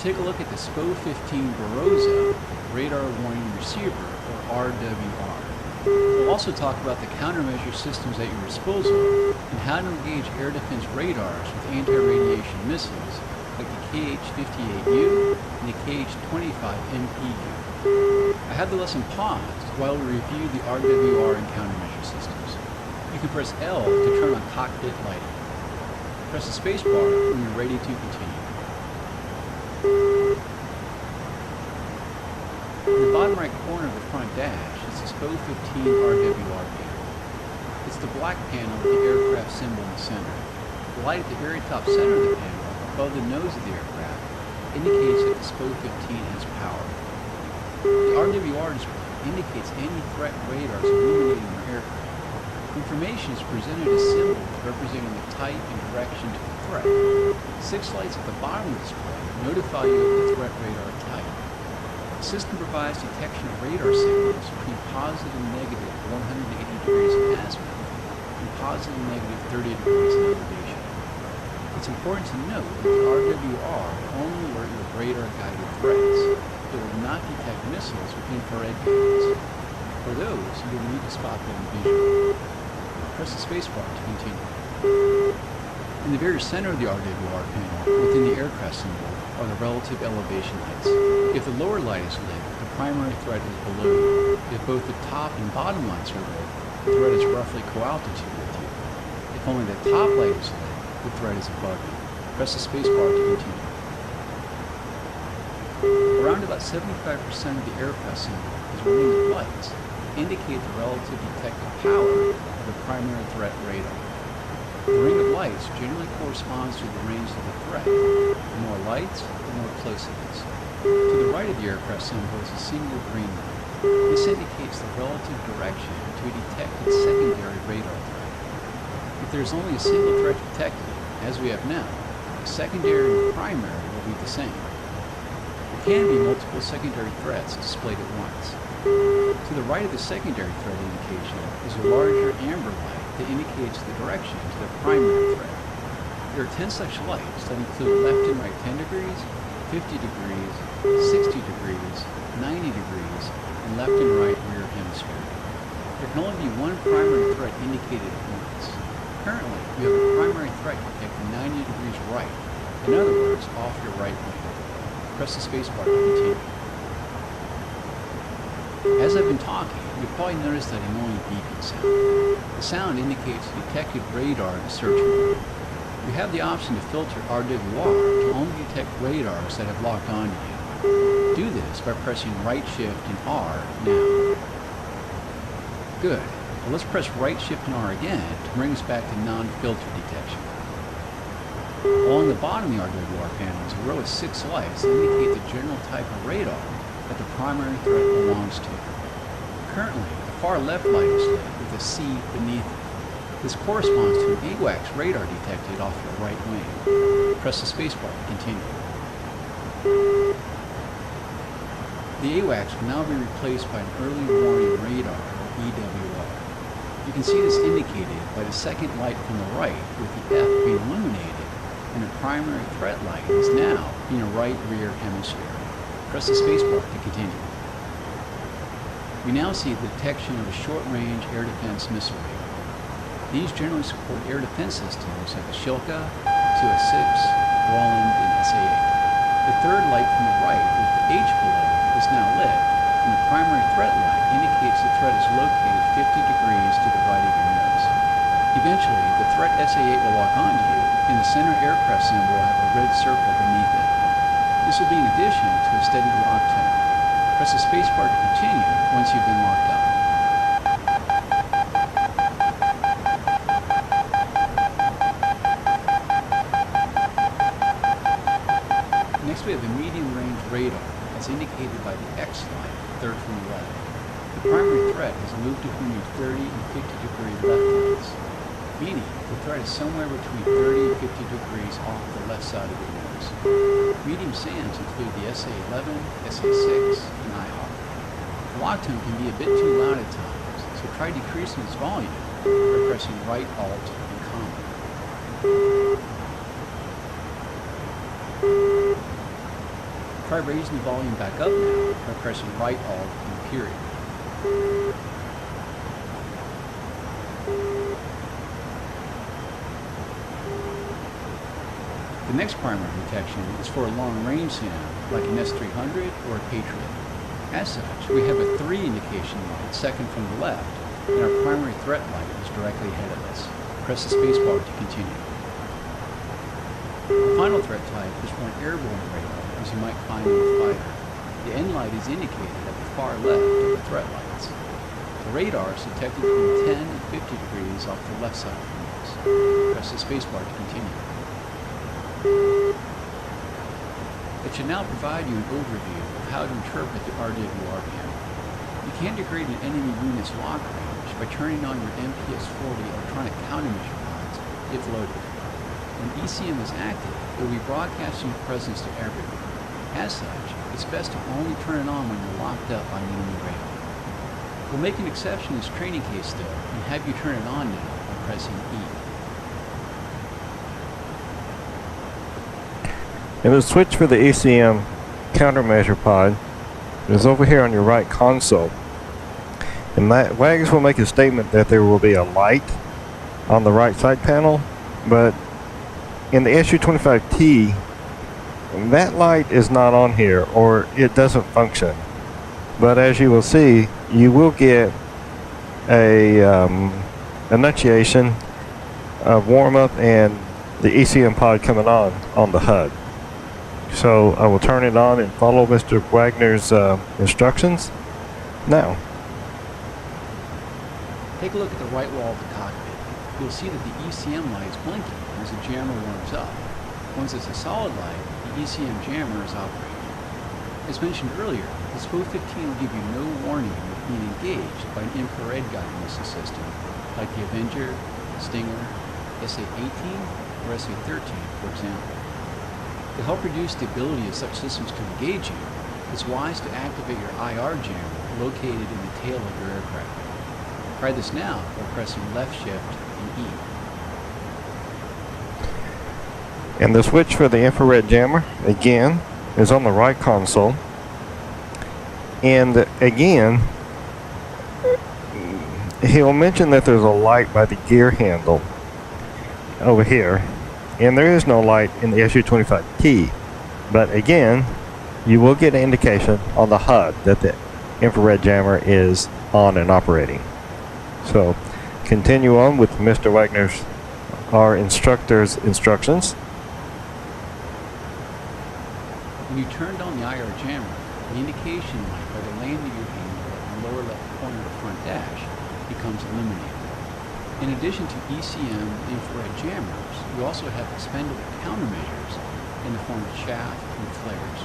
take a look at the SPO-15 Barossa Radar Warning Receiver, or RWR. We'll also talk about the countermeasure systems at your disposal and how to engage air defense radars with anti-radiation missiles like the Kh-58U and the Kh-25MPU. I have the lesson paused while we review the RWR and countermeasure systems. You can press L to turn on cockpit lighting. Press the spacebar when you're ready to continue. In the bottom right corner of the front dash is the SPO-15 RWR panel. It's the black panel with the aircraft symbol in the center. The light at the very top center of the panel, above the nose of the aircraft, indicates that the SPO-15 has power. The RWR display indicates any threat radars illuminating your aircraft. Information is presented as symbols representing the type and direction to the threat. 6 lights at the bottom of the display notify you of the threat radar type. The system provides detection of radar signals between positive and negative 180 degrees of azimuth and positive and negative 30 degrees in elevation. It's important to note that the RWR will only alert you of radar-guided threats. It will not detect missiles with infrared guidance. For those, you will need to spot them visually. Press the spacebar to continue. In the very center of the RWR panel, within the aircraft symbol, are the relative elevation lights. If the lower light is lit, the primary threat is below you. If both the top and bottom lights are lit, the threat is roughly co-altitude with you. If only the top light is lit, the threat is above you. Press the spacebar to continue. Around about 75% of the aircraft symbol is ringing of lights that indicate the relative detected power of the primary threat radar. The ring of lights generally corresponds to the range of the threat. The more lights, the more close it is. To the right of the aircraft symbol is a single green light. This indicates the relative direction to a detected secondary radar threat. If there is only a single threat detected, as we have now, the secondary and the primary will be the same. There can be multiple secondary threats displayed at once. To the right of the secondary threat indication is a larger amber light that indicates the direction to the primary threat. There are 10 such lights that include left and right 10 degrees, 50 degrees, 60 degrees, 90 degrees, and left and right rear hemisphere. There can only be one primary threat indicated at once. Currently, you have a primary threat detected 90 degrees right, in other words, off your right wing. Press the spacebar to continue. As I've been talking, you've probably noticed that I'm only beeping sound. The sound indicates the detected radar in search mode. You have the option to filter RWR to only detect radars that have locked onto you. Do this by pressing right shift and R now. Good. Well, let's press right shift and R again to bring us back to non-filter detection. Along the bottom of the RWR panel is a row of 6 lights that indicate the general type of radar that the primary threat belongs to. Currently, the far left light is lit with a C beneath it. This corresponds to an AWACS radar detected off your right wing. Press the spacebar to continue. The AWACS will now be replaced by an early warning radar, or EWR. You can see this indicated by the second light from the right with the F being illuminated, and the primary threat light is now in your right rear hemisphere. Press the spacebar to continue. We now see the detection of a short-range air defense missile radar. These generally support air defense systems like the Shilka, Su-25T, Roland, and SA-8. The third light from the right with the H below is now lit, and the primary threat light indicates the threat is located 50 degrees to the right of your nose. Eventually, the threat SA-8 will lock onto you, and the center aircraft symbol will have a red circle beneath it. This will be in addition to a steady lock tone. Press the spacebar to continue once you've been locked up. Next we have the medium-range radar, as indicated by the X light, third from the left. The primary threat has moved to between 30 and 50 degree left lights, meaning the threat is somewhere between 30 and 50 degrees off the left side of your nose. Medium SAMs include the SA-11, SA-6, and IHOP. The lock tone can be a bit too loud at times, so try decreasing its volume by pressing right Alt and comma. Try raising the volume back up now by pressing right Alt and period. The next primary detection is for a long-range SAM, like an S-300 or a Patriot. As such, we have a 3 indication light, second from the left, and our primary threat light is directly ahead of us. Press the spacebar to continue. The final threat type is for an airborne radar, as you might find in a fighter. The end light is indicated at the far left of the threat lights. The radar is detected between 10 and 50 degrees off the left side of the nose. Press the spacebar to continue. It should now provide you an overview of how to interpret the RWR panel. You can degrade an enemy unit's lock range by turning on your MPS-40 electronic countermeasure pods if loaded. When ECM is active, it will be broadcasting your presence to everyone. As such, it's best to only turn it on when you're locked up on enemy radar. We'll make an exception in this training case though, and have you turn it on now by pressing E. And the switch for the ECM countermeasure pod is over here on your right console. And Wags will make a statement that there will be a light on the right side panel, but in the Su-25T, that light is not on here, or it doesn't function. But as you will see, you will get a annunciation, a warm-up, and the ECM pod coming on the HUD. So I will turn it on and follow Mr. Wagner's instructions now. Take a look at the right wall of the cockpit. You'll see that the ECM light is blinking as the jammer warms up. Once it's a solid light, the ECM jammer is operating. As mentioned earlier, the Su-25T will give you no warning of being engaged by an infrared guided missile system, like the Avenger, Stinger, SA-18, or SA-13, for example. To help reduce the ability of such systems to engage you, it's wise to activate your IR jammer located in the tail of your aircraft. Try this now by pressing left shift and E. And the switch for the infrared jammer, again, is on the right console. And again, he'll mention that there's a light by the gear handle over here. And there is no light in the Su-25T. But again, you will get an indication on the HUD that the infrared jammer is on and operating. So continue on with Mr. Wagner's, our instructor's instructions. When you turned on the IR jammer, the indication light by the landing gear handle in the lower left corner of the front dash becomes illuminated. In addition to ECM infrared jammers, you also have expendable countermeasures in the form of chaff and flares.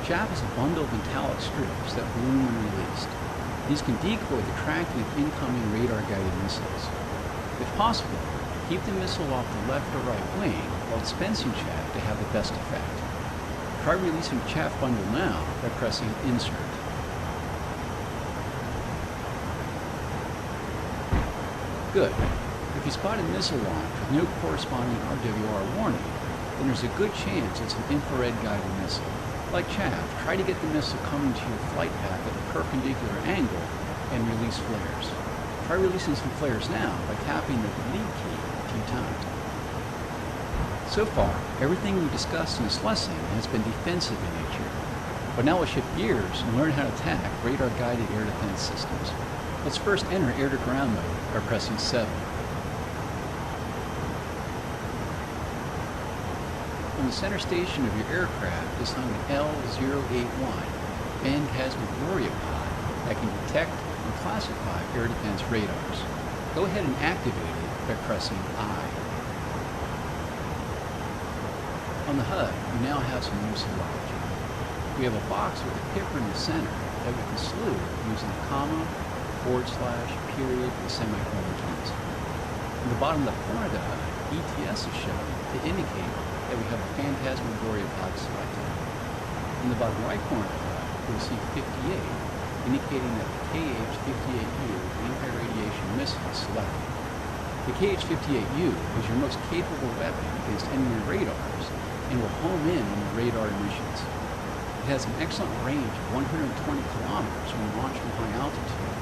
Chaff is a bundle of metallic strips that bloom when released. These can decoy the tracking of incoming radar-guided missiles. If possible, keep the missile off the left or right wing while dispensing chaff to have the best effect. Try releasing the chaff bundle now by pressing Insert. Good. If you spot a missile launch with no corresponding RWR warning, then there's a good chance it's an infrared guided missile. Like chaff, try to get the missile coming to your flight path at a perpendicular angle and release flares. Try releasing some flares now by tapping the delete key a few times. So far, everything we discussed in this lesson has been defensive in nature. But now we'll shift gears and learn how to attack radar-guided air defense systems. Let's first enter air-to-ground mode by pressing 7. On the center station of your aircraft is hung an L-081 phantasmagoria pod that can detect and classify air defense radars. Go ahead and activate it by pressing I. On the HUD, we now have some new symbology. We have a box with a pipper in the center that we can salute using a comma, /, period, and semicolon keys. In the bottom left corner of the HUD, ETS is shown to indicate that we have a phantasmagoria pod selected. In the bottom right corner of the HUD, you'll see 58, indicating that the Kh-58U anti-radiation missile is selected. The Kh-58U is your most capable weapon against enemy radars and will home in on the radar emissions. It has an excellent range of 120 kilometers when launched from high altitude,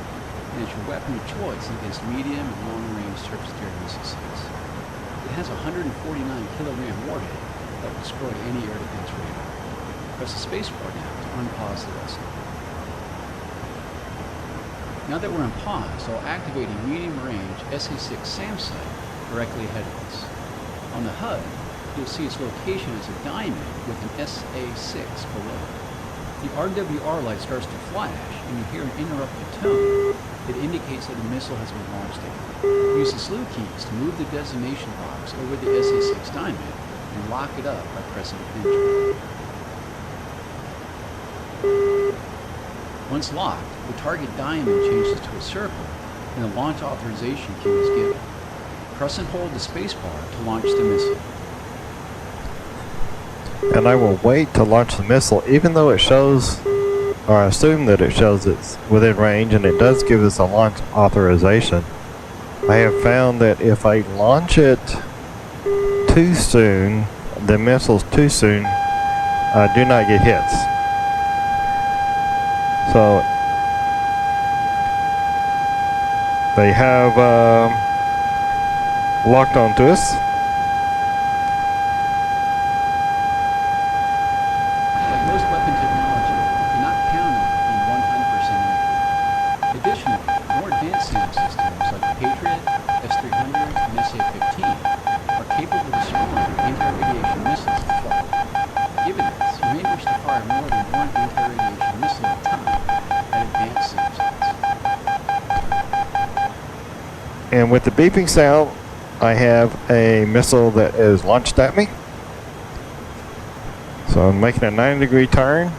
and is your weapon of choice against medium and long-range surface-to-air missile sites. It has a 149 kilogram warhead that will destroy any air defense radar. Press the spacebar now to unpause the lesson. Now that we're on pause, I'll activate a medium-range SA-6 SAM site directly ahead of us. On the HUD, you'll see its location as a diamond with an SA-6 below. The RWR light starts to flash, and you hear an interrupted tone that indicates that the missile has been launched again. Use the slew keys to move the designation box over the SA-6 diamond and lock it up by pressing Enter. Once locked, the target diamond changes to a circle, and the launch authorization key is given. Press and hold the spacebar to launch the missile. And I will wait to launch the missile, even though it shows, or I assume that it shows it's within range, and it does give us a launch authorization. I have found that if I launch it too soon, the missiles too soon, I do not get hits. So they have locked onto us. Like most weapon technology, you cannot count on it being 100% accurate. Additionally, more advanced SAM systems like the Patriot, S-300, and SA-15 are capable of destroying anti-radiation missiles in flight. Given this, you may wish to fire more than one anti-radiation missile at a time at advanced SAM sites. And with the beeping sound, I have a missile that is launched at me. So I'm making a 90-degree turn,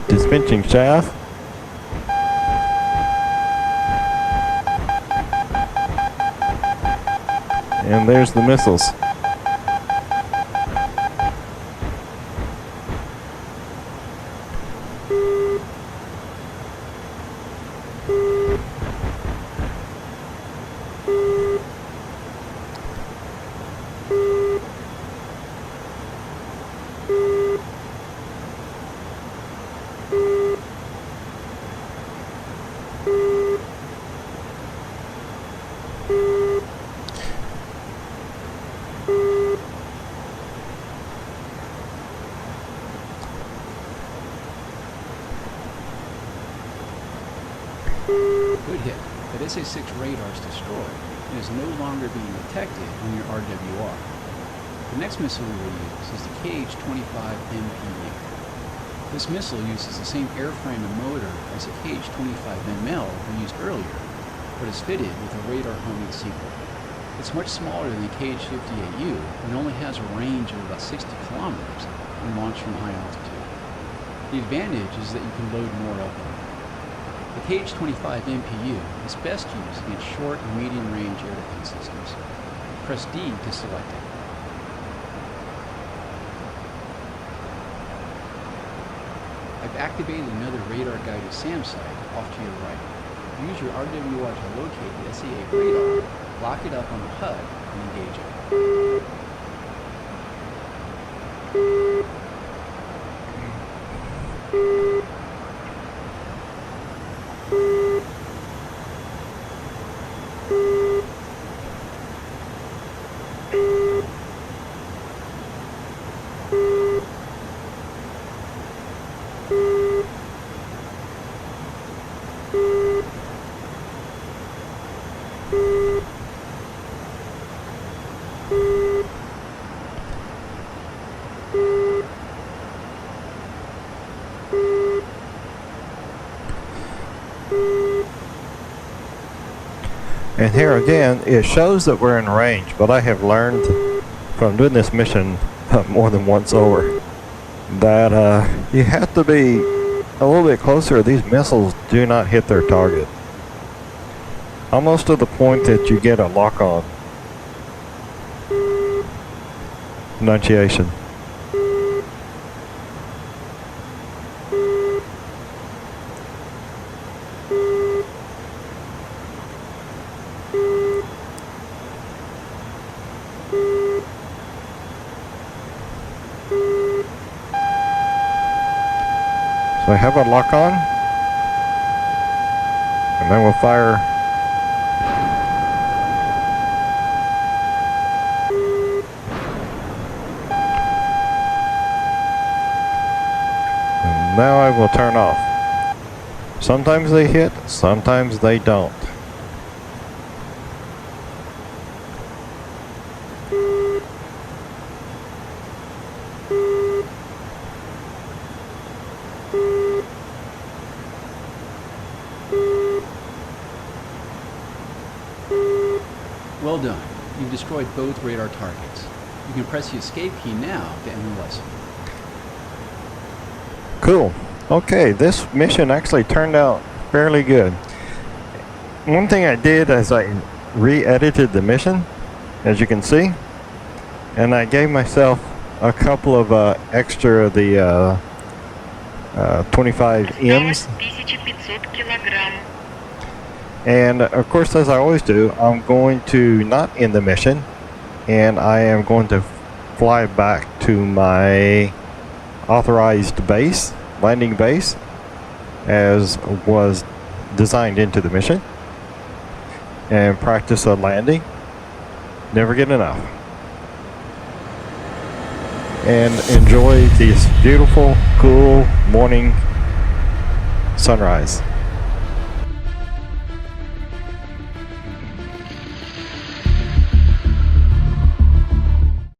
dispatching shaft. And there's the missiles. Good hit, but SA-6 radar is destroyed and is no longer being detected on your RWR. The next missile we will use is the Kh-25MPU. This missile uses the same airframe and motor as the Kh-25ML we used earlier, but is fitted with a radar homing sequel. It's much smaller than the Kh-58U and only has a range of about 60 kilometers when launched from high altitude. The advantage is that you can load more up on it. The Kh-25MPU is best used against short and medium range air defense systems. Press D to select it. I've activated another radar-guided SAM site off to your right. Use your RWR to locate the SA-8 radar, lock it up on the HUD, and engage it. And here again, it shows that we're in range, but I have learned from doing this mission more than once over that you have to be a little bit closer. These missiles do not hit their target. Almost to the point that you get a lock-on enunciation. So I have a lock on. And then we'll fire. And now I will turn off. Sometimes they hit, sometimes they don't. Well done. You've destroyed both radar targets. You can press the escape key now to end the lesson. Cool. Okay, this mission actually turned out fairly good. One thing I did is I re-edited the mission, as you can see, and I gave myself a couple of extra of the 25Ms. 1500 килограмм. And of course, as I always do, I'm going to not end the mission, and I am going to fly back to my authorized base, landing base, as was designed into the mission, and practice a landing. Never get enough. And enjoy this beautiful, cool morning sunrise.